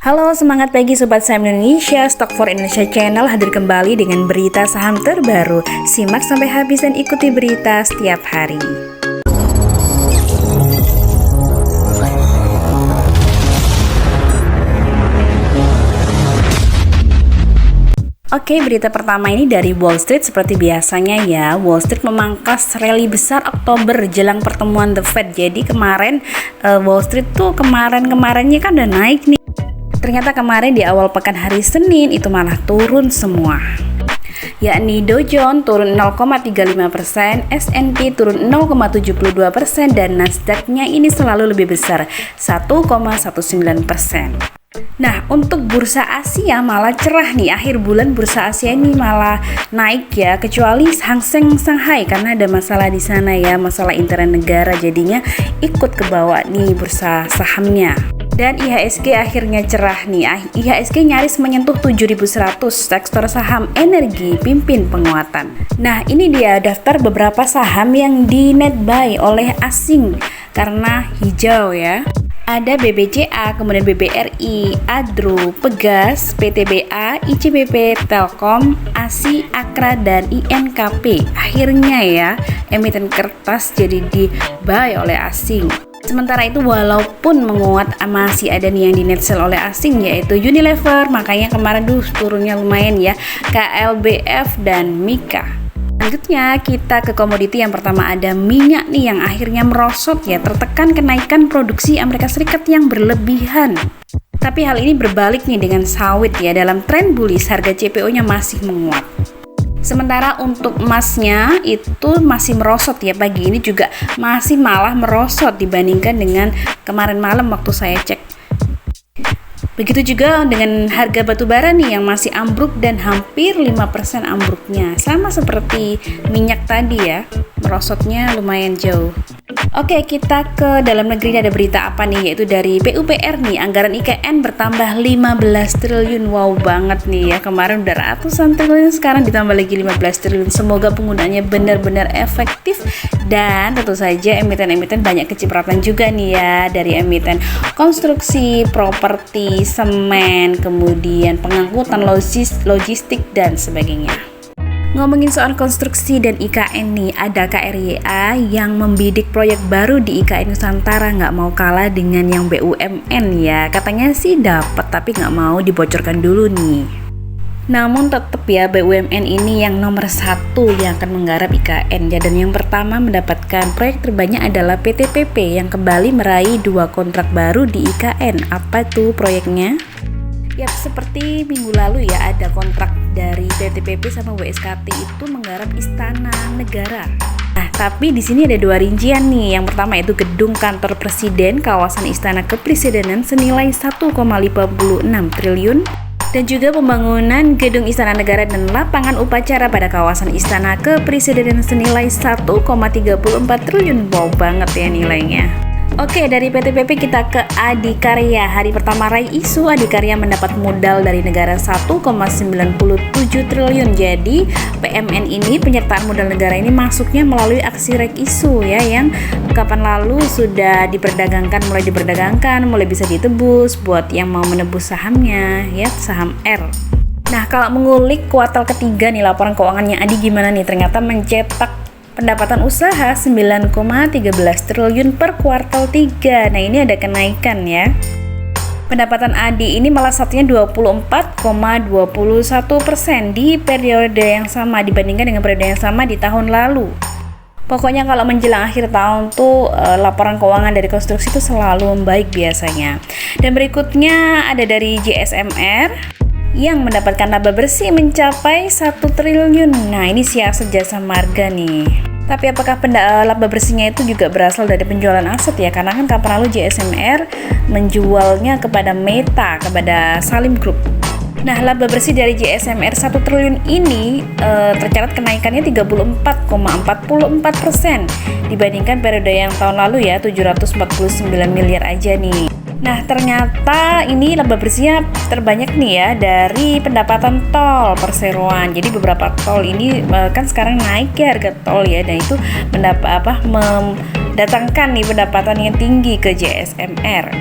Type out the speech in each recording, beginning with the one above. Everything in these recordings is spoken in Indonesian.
Halo, semangat pagi Sobat Saham Indonesia. Stock for Indonesia Channel hadir kembali dengan berita saham terbaru. Simak sampai habis dan ikuti berita setiap hari. Oke, berita pertama ini dari Wall Street. Seperti biasanya ya, Wall Street memangkas rally besar Oktober jelang pertemuan The Fed. Jadi kemarin Wall Street tuh kemarinnya kan udah naik nih. Ternyata kemarin di awal pekan hari Senin itu malah turun semua. Yakni Dow Jones turun 0,35%, S&P turun 0,72%, dan Nasdaq-nya ini selalu lebih besar 1,19%. Nah, untuk bursa Asia malah cerah nih. Akhir bulan bursa Asia ini malah naik ya, kecuali Hang Seng Shanghai karena ada masalah di sana ya, masalah intern negara, jadinya ikut ke bawah nih bursa sahamnya. Dan IHSG akhirnya cerah nih. IHSG nyaris menyentuh 7.100. Sektor saham energi pimpin penguatan. Nah, ini dia daftar beberapa saham yang di net buy oleh asing karena hijau ya. Ada BBCA, kemudian BBRI, Adro, Pegas, PTBA, ICBP, Telkom, ASI, Akra, dan INKP. Akhirnya ya, emiten kertas jadi di buy oleh asing. Sementara itu walaupun menguat masih ada nih yang di net sell oleh asing yaitu Unilever, makanya kemarin turunnya lumayan ya, KLBF dan Mika. Selanjutnya kita ke komoditi yang pertama, ada minyak nih yang akhirnya merosot ya, tertekan kenaikan produksi Amerika Serikat yang berlebihan. Tapi hal ini berbalik nih dengan sawit ya, dalam tren bullish harga CPO-nya masih menguat. Sementara untuk emasnya itu masih merosot ya, pagi ini juga masih malah merosot dibandingkan dengan kemarin malam waktu saya cek. Begitu juga dengan harga batu bara nih yang masih ambruk dan hampir 5% ambruknya. Sama seperti minyak tadi ya, merosotnya lumayan jauh. Oke, kita ke dalam negeri. Ada berita apa nih, yaitu dari PUPR nih, anggaran IKN bertambah 15 triliun. Wow banget nih ya, kemarin udah ratusan triliun, sekarang ditambah lagi 15 triliun. Semoga penggunaannya benar-benar efektif dan tentu saja emiten-emiten banyak kecipratan juga nih ya, dari emiten konstruksi, properti, semen, kemudian pengangkutan logistik dan sebagainya. Ngomongin soal konstruksi dan IKN nih, ada KRYA yang membidik proyek baru di IKN Nusantara, nggak mau kalah dengan yang BUMN ya. Katanya sih dapat tapi nggak mau dibocorkan dulu nih. Namun tetap ya, BUMN ini yang nomor 1 yang akan menggarap IKN ya. Dan yang pertama mendapatkan proyek terbanyak adalah PT PP yang kembali meraih 2 kontrak baru di IKN. Apa tuh proyeknya? Ya, seperti minggu lalu ya, ada kontrak dari PT PP sama WSKT itu menggarap Istana Negara. Nah, tapi di sini ada 2 rincian nih. Yang pertama itu gedung kantor presiden kawasan Istana Kepresidenan senilai 1,56 triliun dan juga pembangunan gedung Istana Negara dan lapangan upacara pada kawasan Istana Kepresidenan senilai 1,34 triliun. Wow banget ya nilainya. Oke, dari PT PP kita ke Adikarya. Hari pertama raih isu, Adikarya mendapat modal dari negara 1,97 triliun. Jadi PMN ini, penyertaan modal negara ini masuknya melalui aksi raih isu ya, yang kapan lalu sudah mulai bisa ditebus buat yang mau menebus sahamnya ya, saham R. Nah, kalau mengulik kuartal ketiga nih laporan keuangannya Adi gimana nih? Ternyata mencetak pendapatan usaha 9,13 triliun per kuartal 3. Nah, ini ada kenaikan ya. Pendapatan Adi ini malah satunya 24,21% di periode yang sama dibandingkan dengan periode yang sama di tahun lalu. Pokoknya kalau menjelang akhir tahun tuh laporan keuangan dari konstruksi itu selalu membaik biasanya. Dan berikutnya ada dari JSMR yang mendapatkan laba bersih mencapai 1 triliun. Nah, ini Siasat Jasa Marga nih. Tapi apakah laba bersihnya itu juga berasal dari penjualan aset ya? Karena kan kapan lalu JSMR menjualnya kepada Meta, kepada Salim Group. Nah, laba bersih dari JSMR 1 triliun ini tercatat kenaikannya 34,44% dibandingkan periode yang tahun lalu ya, 749 miliar aja nih. Nah, ternyata ini laba bersihnya terbanyak nih ya dari pendapatan tol perseroan. Jadi beberapa tol ini kan sekarang naik ya harga tol ya, dan itu mendatangkan nih pendapatan yang tinggi ke JSMR.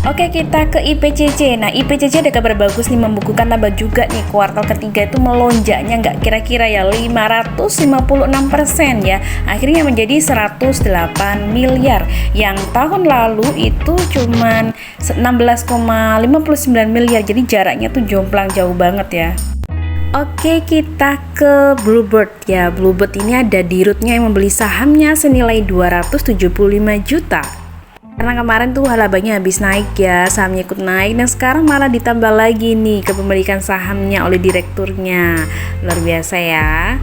Oke, kita ke IPCC. Nah, IPCC ada kabar bagus nih, membukukan laba juga nih. Kuartal ketiga itu melonjaknya nggak kira-kira ya 556% ya. Akhirnya menjadi 108 miliar. Yang tahun lalu itu cuman 16,59 miliar. Jadi jaraknya tuh jomplang jauh banget ya. Oke, kita ke Bluebird ya. Bluebird ini ada di rootnya yang membeli sahamnya senilai 275 juta. Karena kemarin tuh labanya habis naik ya, sahamnya ikut naik, dan sekarang malah ditambah lagi nih kepemilikan sahamnya oleh direkturnya. Luar biasa ya.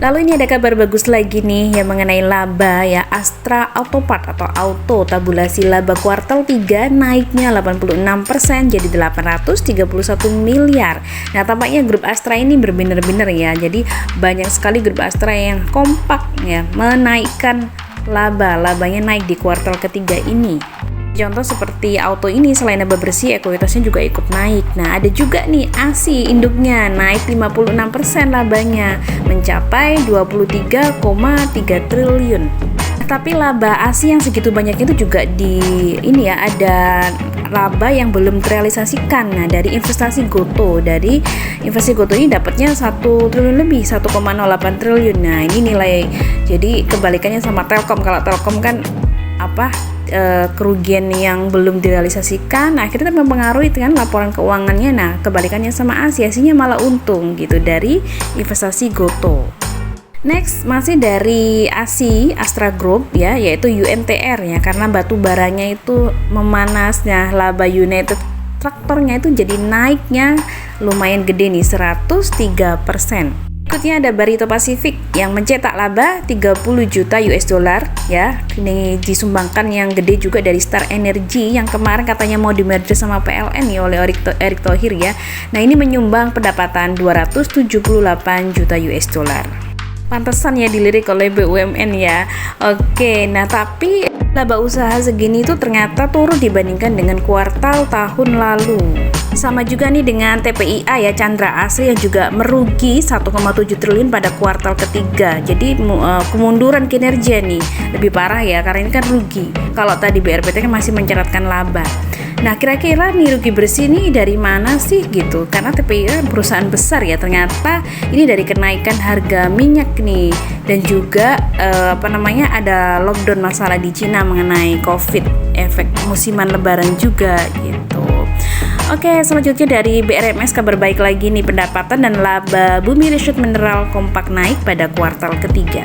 Lalu ini ada kabar bagus lagi nih yang mengenai laba ya. Astra Autopart atau Auto, tabulasi laba kuartal 3 naiknya 86% jadi 831 miliar. Nah, tampaknya grup Astra ini berbiner-biner ya. Jadi banyak sekali grup Astra yang kompak ya menaikkan labanya naik di kuartal ketiga ini. Contoh seperti Auto ini, selain laba bersih, ekuitasnya juga ikut naik. Nah, ada juga nih ASI induknya naik 56% labanya mencapai 23,3 triliun. Tapi laba ASI yang segitu banyak itu juga ada laba yang belum terrealisasikan. Nah, dari investasi GoTo, ini dapatnya 1 triliun lebih, 1,08 triliun. Nah, ini nilai, jadi kebalikannya sama Telkom. Kalau Telkom kan kerugian yang belum direalisasikan, akhirnya mempengaruhi dengan laporan keuangannya. Nah, kebalikannya sama ASI-nya malah untung gitu dari investasi GoTo. Next, masih dari ASI, Astra Group ya, yaitu UMTR ya, karena batu baranya itu memanasnya, laba United Traktornya itu jadi naiknya lumayan gede nih, 103%. Berikutnya ada Barito Pacific yang mencetak laba 30 juta US dollar ya. Ini disumbangkan yang gede juga dari Star Energy yang kemarin katanya mau di-merger sama PLN ya oleh Erick Thohir ya. Nah, ini menyumbang pendapatan 278 juta US dollar. Pantesan ya dilirik oleh BUMN ya. Oke, nah tapi laba usaha segini itu ternyata turun dibandingkan dengan kuartal tahun lalu. Sama juga nih dengan TPIA ya, Chandra Asri yang juga merugi 1,7 triliun pada kuartal ketiga. Jadi kemunduran kinerja nih lebih parah ya, karena ini kan rugi. Kalau tadi BRPT kan masih mencatatkan laba. Nah, kira-kira nih rugi bersih nih dari mana sih gitu? Karena TPIA perusahaan besar ya, ternyata ini dari kenaikan harga minyak nih, dan juga ada lockdown masalah di Cina mengenai COVID, efek musiman lebaran juga gitu. Oke, selanjutnya dari BRMS kabar baik lagi nih, pendapatan dan laba Bumi Resource Mineral kompak naik pada kuartal ketiga.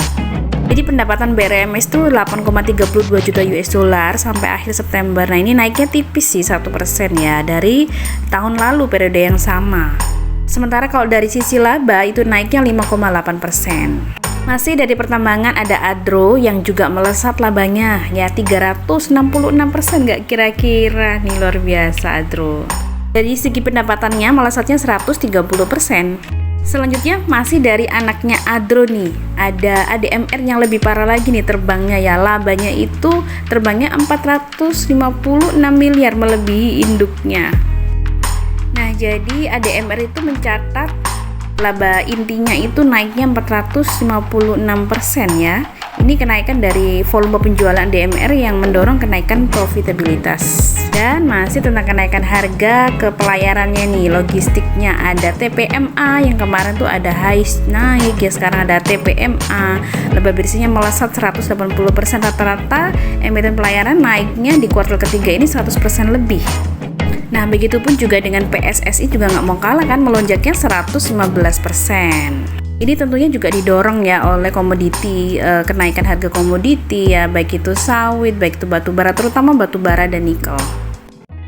Jadi pendapatan BRMS itu 8,32 juta US dollar sampai akhir September. Nah, ini naiknya tipis sih 1% ya dari tahun lalu periode yang sama. Sementara kalau dari sisi laba itu naiknya 5,8%. Masih dari pertambangan ada Adro yang juga melesat labanya ya 366%, nggak kira-kira nih, luar biasa Adro. Dari segi pendapatannya melesatnya 130%. Selanjutnya masih dari anaknya Adro nih, ada ADMR yang lebih parah lagi nih terbangnya ya, labanya itu terbangnya 456 miliar melebihi induknya. Nah, jadi ADMR itu mencatat laba intinya itu naiknya 456% ya. Ini kenaikan dari volume penjualan DMR yang mendorong kenaikan profitabilitas. Dan masih tentang kenaikan harga ke pelayarannya nih, logistiknya ada TPMA yang kemarin tuh ada HIS naik ya, sekarang ada TPMA. Laba bersihnya melesat 180%, rata-rata emiten pelayaran naiknya di kuartal ketiga ini 100% lebih. Nah, begitupun juga dengan PSSI juga nggak mau kalah kan, melonjaknya 115%. Ini tentunya juga didorong ya oleh komoditi, kenaikan harga komoditi ya, baik itu sawit, baik itu batu bara, terutama batu bara dan nikel.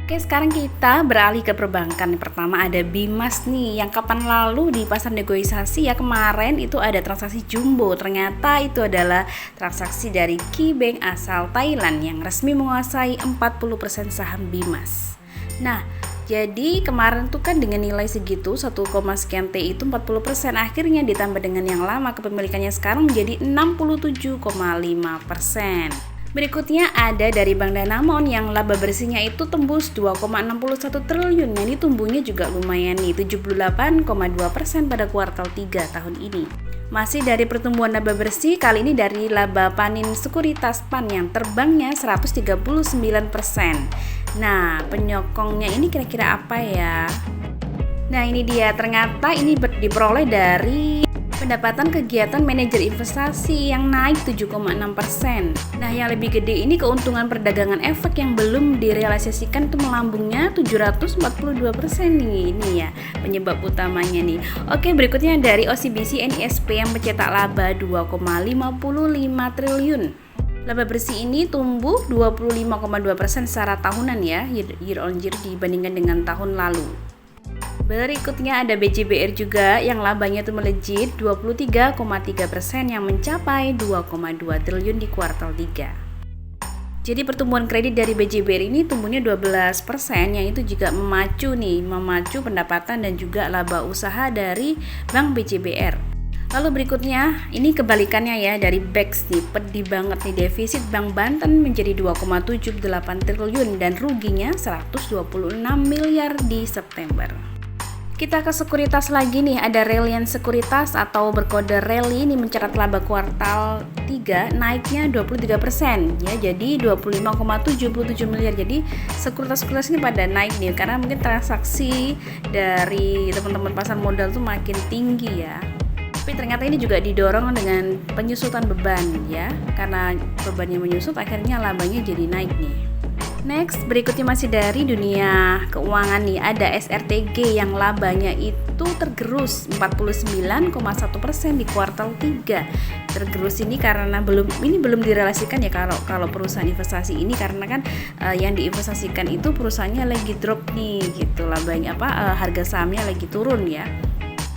Oke, sekarang kita beralih ke perbankan. Pertama ada Bimas nih, yang kapan lalu di pasar negosiasi ya, kemarin itu ada transaksi jumbo. Ternyata itu adalah transaksi dari KeyBank asal Thailand yang resmi menguasai 40% saham Bimas. Nah, jadi kemarin tuh kan dengan nilai segitu 1, sekian T itu 40%, akhirnya ditambah dengan yang lama kepemilikannya sekarang menjadi 67,5%. Berikutnya ada dari Bank Danamon yang laba bersihnya itu tembus 2,61 triliun. Ini tumbuhnya juga lumayan nih, 78,2% pada kuartal 3 tahun ini. Masih dari pertumbuhan laba bersih, kali ini dari laba Panin Sekuritas PAN yang terbangnya 139%. Nah, penyokongnya ini kira-kira apa ya? Nah, ini dia, ternyata ini diperoleh dari pendapatan kegiatan manajer investasi yang naik 7,6%. Nah, yang lebih gede ini keuntungan perdagangan efek yang belum direalisasikan itu melambungnya 742% nih. Ini ya penyebab utamanya nih. Oke, berikutnya dari OCBC NISP yang mencetak laba 2,55 triliun. Laba bersih ini tumbuh 25,2% secara tahunan ya, year on year dibandingkan dengan tahun lalu. Berikutnya ada BJBR juga yang labanya itu melejit 23,3% yang mencapai 2,2 triliun di kuartal 3. Jadi pertumbuhan kredit dari BJBR ini tumbuhnya 12% yang itu juga memacu pendapatan dan juga laba usaha dari Bank BJBR. Lalu berikutnya, ini kebalikannya ya dari BEX nih, pedih banget nih, defisit Bank Banten menjadi 2,78 triliun dan ruginya 126 miliar di September. Kita ke sekuritas lagi nih, ada Reliant Sekuritas atau berkode Reli ini mencatat laba kuartal 3 naiknya 23% ya, jadi 25,77 miliar. Jadi sekuritas-sekuritas ini pada naik nih karena mungkin transaksi dari teman-teman pasar modal tuh makin tinggi ya. Tapi ternyata ini juga didorong dengan penyusutan beban ya, karena bebannya menyusut akhirnya labanya jadi naik nih. Next, berikutnya masih dari dunia keuangan nih, ada SRTG yang labanya itu tergerus 49,1% di kuartal 3. Tergerus ini karena belum direlasikan ya kalau perusahaan investasi ini, karena kan yang diinvestasikan itu perusahaannya lagi drop nih gitu, labanya harga sahamnya lagi turun ya.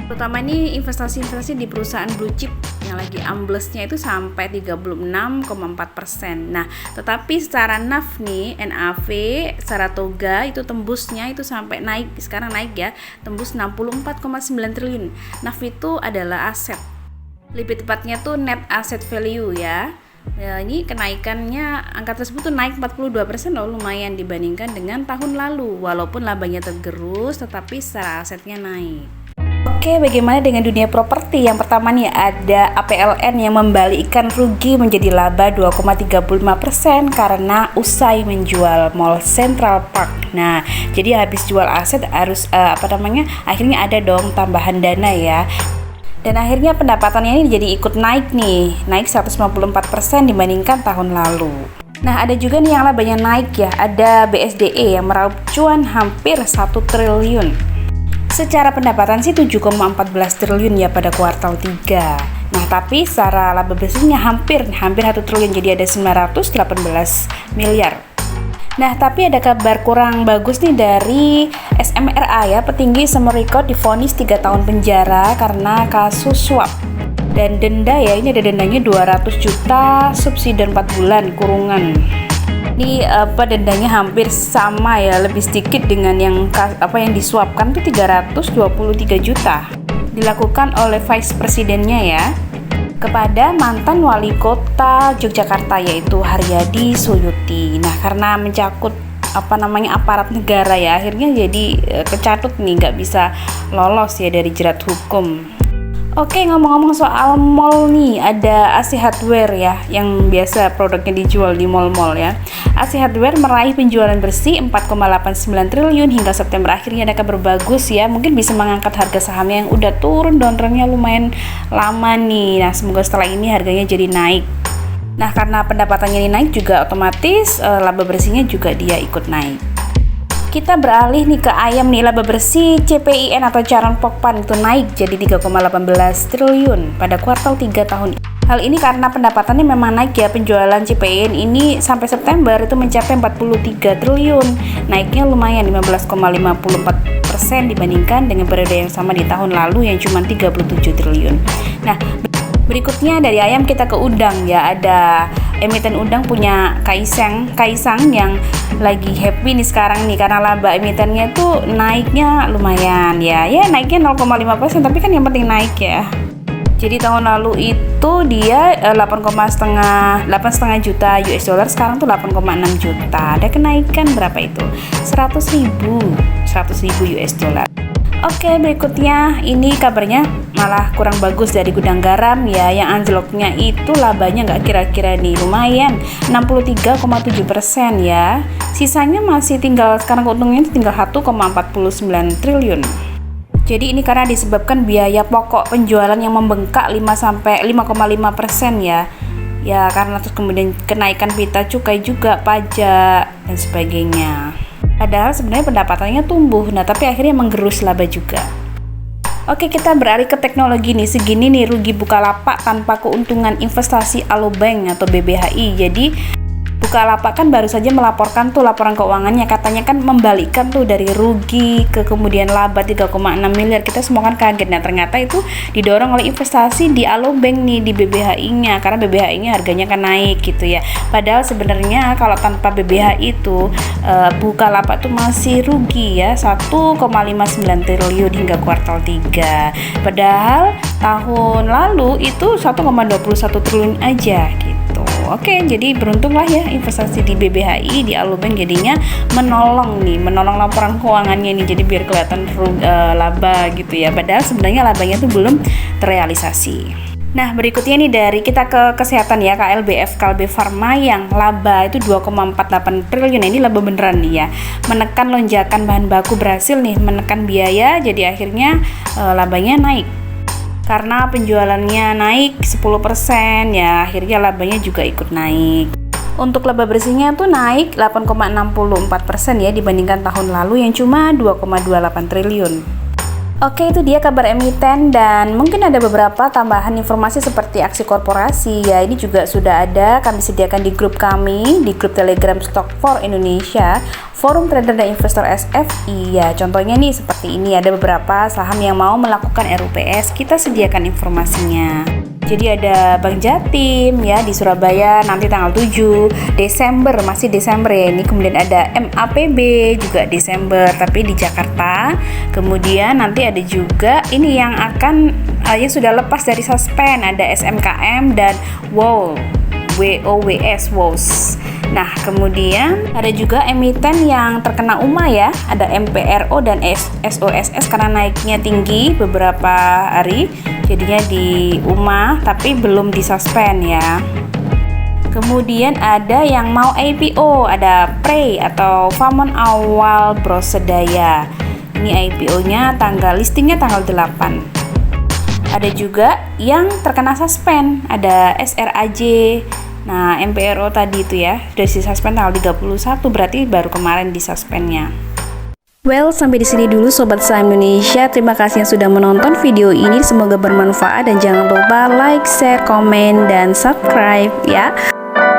Terutama ini investasi di perusahaan blue chip yang lagi amblesnya itu sampai 36,4%. Nah, tetapi secara NAV nih, NAV Saratoga itu tembusnya itu sampai sekarang naik ya, tembus 64,9 triliun. NAV itu adalah aset. Lebih tepatnya tuh net asset value ya. Ya, ini kenaikannya, angka tersebut tuh naik 42% loh, lumayan dibandingkan dengan tahun lalu. Walaupun labanya tergerus, tetapi secara asetnya naik. Oke, bagaimana dengan dunia properti? Yang pertama nih ada APLN yang membalikkan rugi menjadi laba 2,35% karena usai menjual Mall Central Park. Nah, jadi habis jual aset harus akhirnya ada dong tambahan dana ya. Dan akhirnya pendapatannya ini jadi ikut naik nih, naik 154% dibandingkan tahun lalu. Nah, ada juga nih yang labanya naik ya, ada BSDE yang meraup cuan hampir 1 triliun. Secara pendapatan sih 7,14 triliun ya pada kuartal 3. Nah, tapi secara laba bersihnya hampir 1 triliun, jadi ada 918 miliar. Nah, tapi ada kabar kurang bagus nih dari SMRA ya, petinggi Summer Record divonis 3 tahun penjara karena kasus suap. Dan denda ya, ini ada dendanya 200 juta, subsidi 4 bulan kurungan. Ini dendanya hampir sama ya, lebih sedikit dengan yang disuapkan tuh 323 juta. Dilakukan oleh vice presidennya ya kepada mantan wali kota Yogyakarta yaitu Haryadi Suyuti. Nah, karena mencakut aparat negara ya, akhirnya jadi kecatut nih, nggak bisa lolos ya dari jerat hukum. Oke, ngomong-ngomong soal mall nih, ada AC Hardware ya, yang biasa produknya dijual di mall-mall ya. AC Hardware meraih penjualan bersih 4,89 triliun hingga September, akhirnya ada kabar bagus ya, mungkin bisa mengangkat harga sahamnya yang udah turun downtrendnya lumayan lama nih. Nah, semoga setelah ini harganya jadi naik. Nah, karena pendapatannya ini naik juga otomatis laba bersihnya juga dia ikut naik. Kita beralih nih ke ayam nih, laba bersih CPIN atau Charon Pokpan itu naik jadi 3,18 triliun pada kuartal 3 tahun ini. Hal ini karena pendapatannya memang naik ya, penjualan CPIN ini sampai September itu mencapai 43 triliun. Naiknya lumayan 15,54% dibandingkan dengan periode yang sama di tahun lalu yang cuma 37 triliun. Nah, berikutnya dari ayam kita ke udang ya, ada emiten udang punya Kaisang yang lagi happy nih sekarang nih karena laba emitennya tuh naiknya lumayan ya naiknya 0,5%, tapi kan yang penting naik ya. Jadi tahun lalu itu dia 8,5 juta US dollar, sekarang tuh 8,6 juta. Ada kenaikan berapa itu? 100 ribu US dollar. Oke, berikutnya ini kabarnya malah kurang bagus dari gudang garam ya. Yang anjloknya itu labanya nggak kira-kira nih, lumayan 63,7% ya. Sisanya masih tinggal, sekarang keuntungannya tinggal 1,49 triliun. Jadi ini karena disebabkan biaya pokok penjualan yang membengkak 5,5% ya. Ya karena terus kemudian kenaikan pita cukai juga, pajak dan sebagainya. Padahal sebenarnya pendapatannya tumbuh, nah tapi akhirnya menggerus laba juga. Oke, kita beralih ke teknologi nih. Segini nih rugi Bukalapak tanpa keuntungan investasi Alobank atau BBHI. Jadi Bukalapak kan baru saja melaporkan tuh laporan keuangannya, katanya kan membalikkan tuh dari rugi ke kemudian laba 3,6 miliar. Kita semua kan kaget. Nah ternyata itu didorong oleh investasi di Alobank nih, di BBHI-nya, karena BBHI-nya harganya kan naik gitu ya. Padahal sebenarnya kalau tanpa BBHI itu Bukalapak tuh masih rugi ya, 1,59 triliun hingga kuartal 3. Padahal tahun lalu itu 1,21 triliun aja gitu. Oke, jadi beruntunglah ya investasi di BBHI, di Alobank jadinya menolong laporan keuangannya nih, jadi biar kelihatan laba gitu ya. Padahal sebenarnya labanya tuh belum terrealisasi. Nah, berikutnya nih dari kita ke kesehatan ya, Kalbe Pharma yang laba itu 2,48 triliun. Nah, ini laba beneran nih ya. Menekan lonjakan bahan baku, berhasil nih menekan biaya, jadi akhirnya labanya naik. Karena penjualannya naik 10% ya, akhirnya labanya juga ikut naik. Untuk laba bersihnya tuh naik 8,64% ya dibandingkan tahun lalu yang cuma 2,28 triliun. Oke, itu dia kabar emiten, dan mungkin ada beberapa tambahan informasi seperti aksi korporasi ya. Ini juga sudah ada kami sediakan di grup kami, di grup Telegram Stock for Indonesia, Forum Trader dan Investor SFI ya. Contohnya nih seperti ini, ada beberapa saham yang mau melakukan RUPS, kita sediakan informasinya. Jadi ada Bank Jatim ya di Surabaya nanti tanggal 7 Desember, masih Desember ya ini. Kemudian ada MAPB juga Desember tapi di Jakarta. Kemudian nanti ada juga ini yang akan yang sudah lepas dari suspend, ada SMKM dan WOWS. Nah, kemudian ada juga emiten yang terkena UMA ya, ada MPRO dan SOSS karena naiknya tinggi beberapa hari, jadinya di UMA tapi belum disuspend ya. Kemudian ada yang mau IPO, ada Prey atau Famon Awal Brosedaya. Ini IPO-nya listingnya tanggal 8. Ada juga yang terkena suspend, ada SRAJ. Nah, MPRO tadi itu ya, sudah disuspend tanggal 31, berarti baru kemarin disuspendnya. Well, sampai di sini dulu Sobat Saham Indonesia. Terima kasih yang sudah menonton video ini. Semoga bermanfaat dan jangan lupa like, share, komen, dan subscribe ya.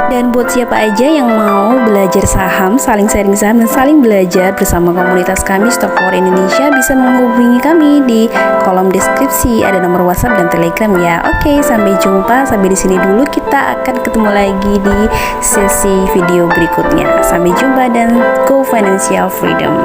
Dan buat siapa aja yang mau belajar saham, saling sharing saham dan saling belajar bersama komunitas kami Stock for Indonesia, bisa menghubungi kami di kolom deskripsi, ada nomor WhatsApp dan Telegram ya. Oke, sampai jumpa. Sampai di sini dulu, kita akan ketemu lagi di sesi video berikutnya. Sampai jumpa dan go financial freedom.